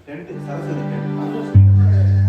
tent Saraswati tent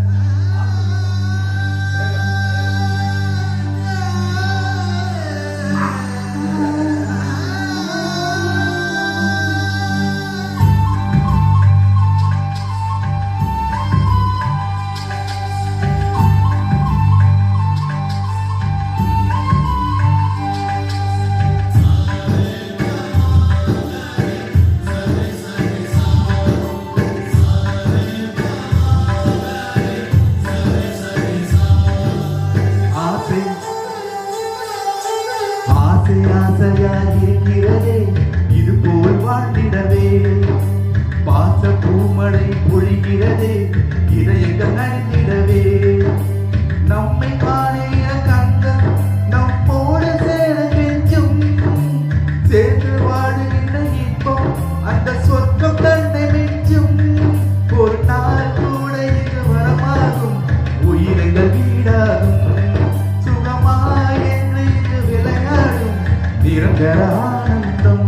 ஆசையாயிருக்கிறதே இது போல் வாழ்ந்திடவே பாச பூமழை பொழிகிறதே இதயங்கள் நனைந்திடவே நம்மை காணைய கண்கள் நம்மோடு சேர கெஞ்சும் சேர்ந்து வாழுகின்ற இன்பம் அந்த சொர்க்கம் தன்னை மெஞ்சும் ஒரு நாள் கூட இது வரமாகும் உயிரங்கள் வீடாகும் நிரந்தர ஆனந்தம்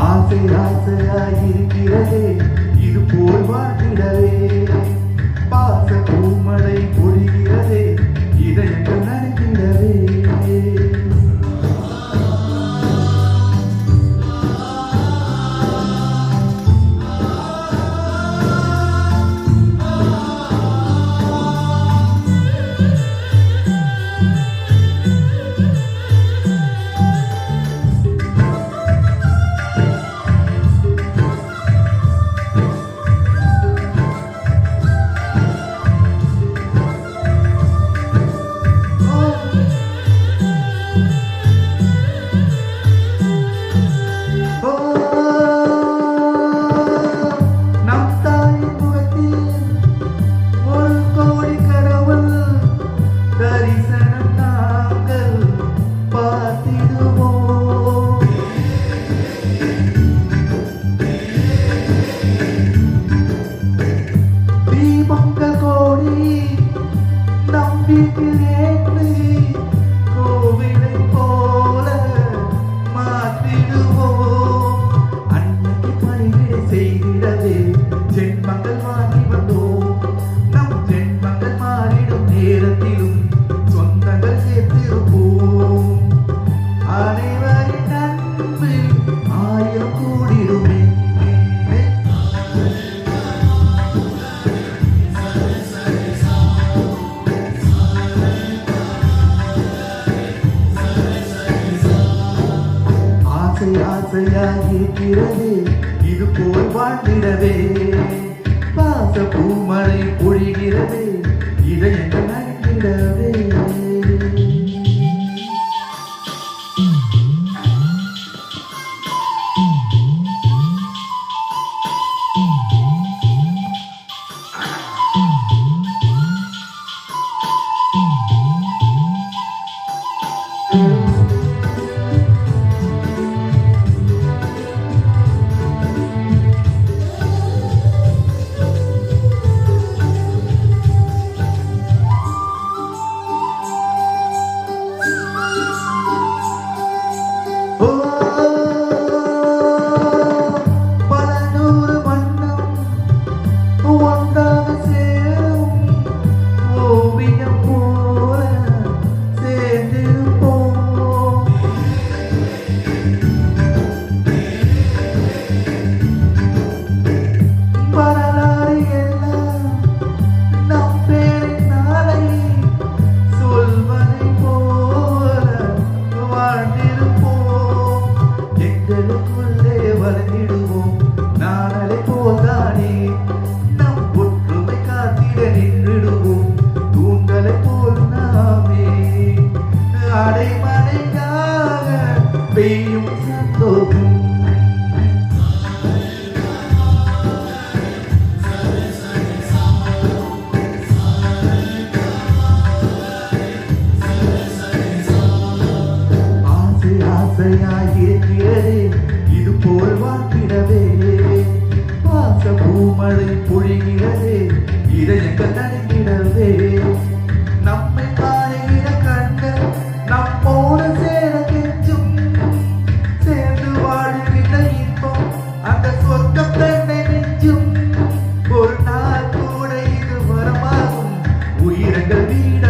ஆசை ஆசையாயிருக்கிறதே இது போல் வாழ்ந்திடவே பாச பூமழை பொழிகிறதே இதயங்கள் நனைந்திடவே கோவிலை போல மாற்றிடுவோம் அன்னைக்கு பணிவிடை செய்திடவே ஜென்மங்கள் மாறி வந்தோம் நம் ஜென்மங்கள் மாறிடும் நேரத்திலும் சொந்தங்கள் சேர்த்திருப்போம் அனைவரின் நன்மை ஆயிரம் கூடிடுமே ஆசையாயிருக்கிறது இது போல் வாழ்ந்திடவே பாச பூமழை பொழிகிறது இதயங்கள் நனைந்திடவே ஆசையாயிருக்கிறதே இது போல் வாழ்ந்திடவே பாச பூமழை பொழிகிறதே இதயங்கள் நனைந்திடவே நம்மை காணுகிற கண்கள் நம்மோடு சேர கெஞ்சும் வீட